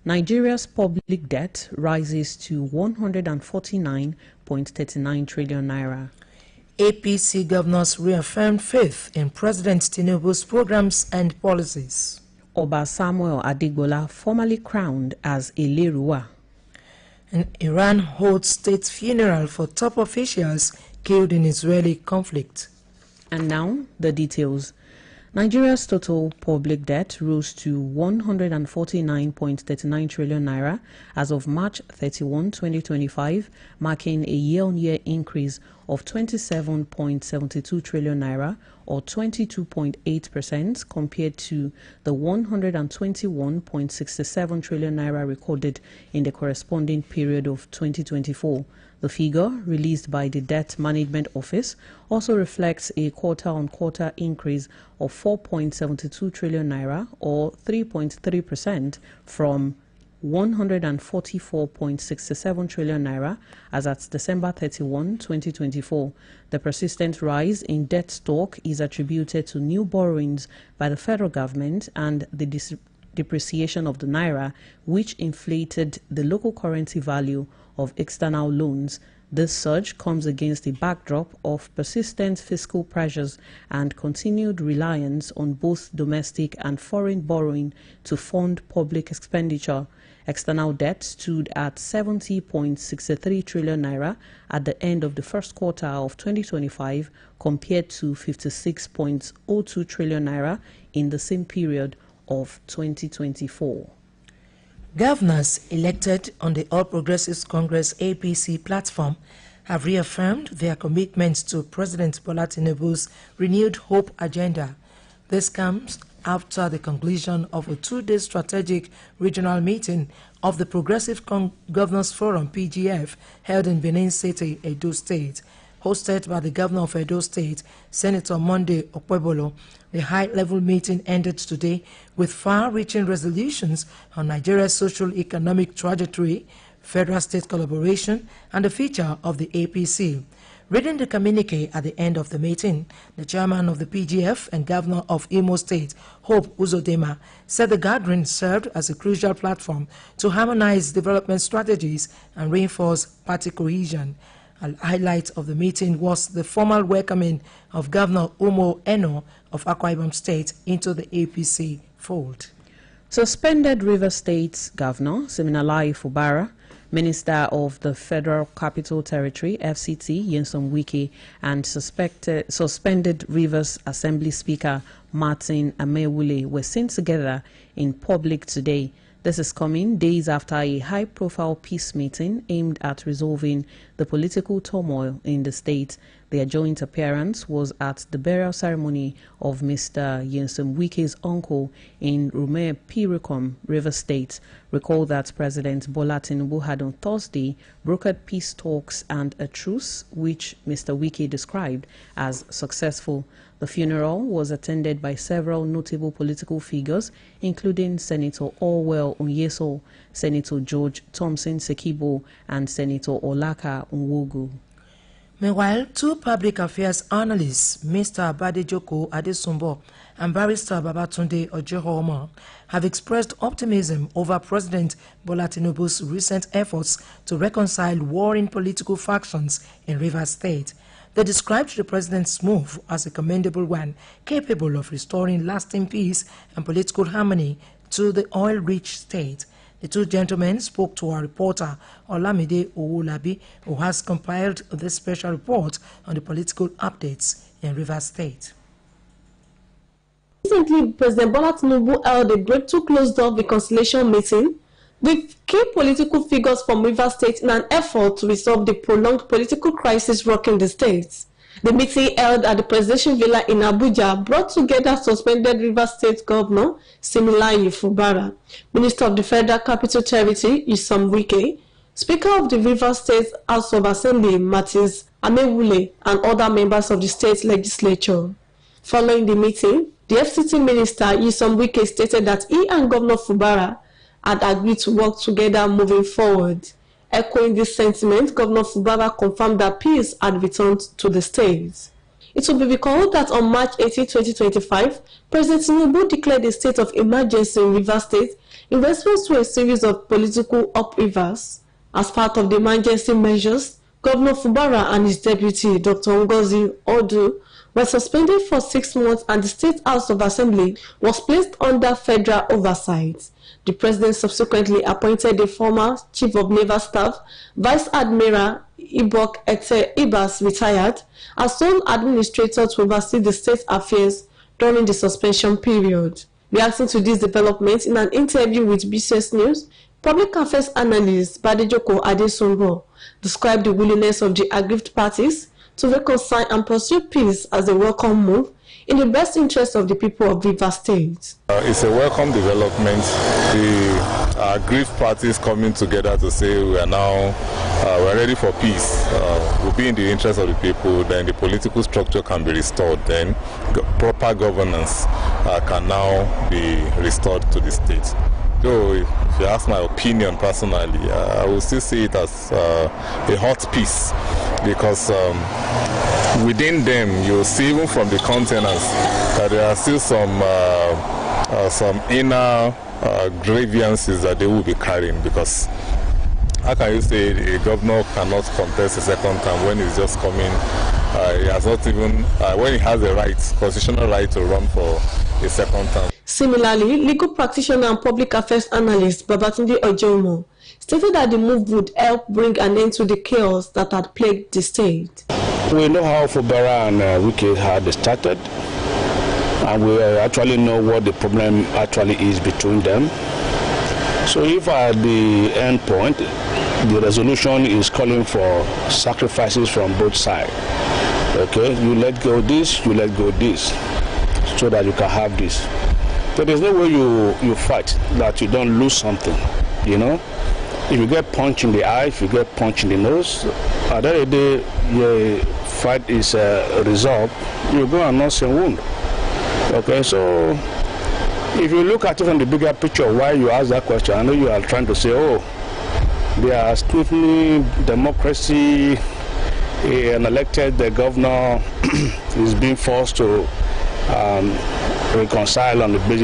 Nigeria's public debt rises to 149.39 trillion naira. APC governors reaffirmed faith in President Tinubu's programs and policies. Oba Samuel Adigbola formally crowned as Eleruwa. And Iran holds state funeral for top officials killed in Israeli conflict. And now, the details. Nigeria's total public debt rose to 149.39 trillion naira as of March 31, 2025, marking a year-on-year increase of 27.72 trillion naira or 22.8% compared to the 121.67 trillion naira recorded in the corresponding period of 2024. The figure, released by the Debt Management Office, also reflects a quarter-on-quarter increase of 4.72 trillion naira or 3.3% from 144.67 trillion naira as at December 31, 2024. The persistent rise in debt stock is attributed to new borrowings by the federal government and the depreciation of the naira, which inflated the local currency value of external loans. This surge comes against the backdrop of persistent fiscal pressures and continued reliance on both domestic and foreign borrowing to fund public expenditure. External debt stood at 70.63 trillion naira at the end of the first quarter of 2025 compared to 56.02 trillion naira in the same period of 2024. Governors elected on the All Progressives Congress APC platform have reaffirmed their commitments to President Bola Tinubu's renewed hope agenda. This comes after the conclusion of a two-day strategic regional meeting of the Progressive Governors Forum (PGF) held in Benin City, Edo State. Hosted by the Governor of Edo State, Senator Monday Okpebolo, the high-level meeting ended today with far-reaching resolutions on Nigeria's social-economic trajectory, federal-state collaboration, and the future of the APC. Reading the communique at the end of the meeting, the chairman of the PGF and governor of Imo State, Hope Uzodinma, said the gathering served as a crucial platform to harmonize development strategies and reinforce party cohesion. A highlight of the meeting was the formal welcoming of Governor Umo Eno of Akwa Ibom State into the APC fold. Suspended Rivers State Governor Siminalayi Fubara, Minister of the Federal Capital Territory (FCT) Nyesom Wike, and suspended Rivers Assembly Speaker Martin Amewule were seen together in public today. This is coming days after a high-profile peace meeting aimed at resolving the political turmoil in the state. Their joint appearance was at the burial ceremony of Mr. Nyesom Wike's uncle in Rume Pirikom, River State. Recall that President Bola Tinubu had on Thursday brokered peace talks and a truce, which Mr. Wike described as successful. The funeral was attended by several notable political figures, including Senator Orwell Onyeso, Senator George Thompson Sekibo, and Senator Olaka Nwogu. Meanwhile, two public affairs analysts, Mr. Abadejoko Adesumbo and Barrister Babatunde Ojehomo, have expressed optimism over President Bola Tinubu's recent efforts to reconcile warring political factions in Rivers State. They described the president's move as a commendable one, capable of restoring lasting peace and political harmony to the oil-rich state. The two gentlemen spoke to our reporter, Olamide Owolabi, who has compiled this special report on the political updates in Rivers State. Recently, President Bola Tinubu held a breakthrough closed-door reconciliation meeting with key political figures from Rivers State in an effort to resolve the prolonged political crisis rocking the state. The meeting held at the Presidential Villa in Abuja brought together suspended Rivers State Governor Siminalayi Fubara, Minister of the Federal Capital Territory Nyesom Wike, Speaker of the Rivers State House of Assembly Martin Amewule, and other members of the state legislature. Following the meeting, the FCT Minister Nyesom Wike stated that he and Governor Fubara had agreed to work together moving forward. Echoing this sentiment, Governor Fubara confirmed that peace had returned to the state. It will be recalled that on March 18, 2025, President Tinubu declared a state of emergency in Rivers State In response to a series of political upheavals, as part of the emergency measures, Governor Fubara and his deputy, Dr. Ngozi Odu, were suspended for 6 months and the State House of Assembly was placed under federal oversight. The president subsequently appointed the former Chief of Naval Staff, Vice Admiral Ibok Ete Ibas, retired, as sole administrator to oversee the state affairs during the suspension period. Reacting to these developments in an interview with BCS News, public affairs analyst Badejoko Adesonbo described the willingness of the aggrieved parties to reconcile and pursue peace as a welcome move in the best interest of the people of Rivers State. It's a welcome development. The aggrieved parties coming together to say we are now we're ready for peace. Will be in the interest of the people. Then the political structure can be restored. Then proper governance can now be restored to the state. Though, if you ask my opinion personally, I will still see it as a hot piece, because within them you'll see, even from the containers, that there are still some inner grievances that they will be carrying. Because how can you say a governor cannot contest a second term when he's just coming? He has not even when he has the right, constitutional right, to run for a second term. Similarly, legal practitioner and public affairs analyst Babatunde Ojomo stated that the move would help bring an end to the chaos that had plagued the state. We know how Fubara and Wike had started, and we actually know what the problem actually is between them. So if at the end point, the resolution is calling for sacrifices from both sides, okay, you let go this, you let go this, so that you can have this. So there's no way you fight that you don't lose something, you know. If you get punched in the eye, if you get punched in the nose, at the end of the day, the fight is resolved, you go and nurse a wound. Okay, so if you look at it from the bigger picture, why you ask that question, I know you are trying to say, oh, they are scrutiny, democracy, an elected governor is being forced to reconcile on the basis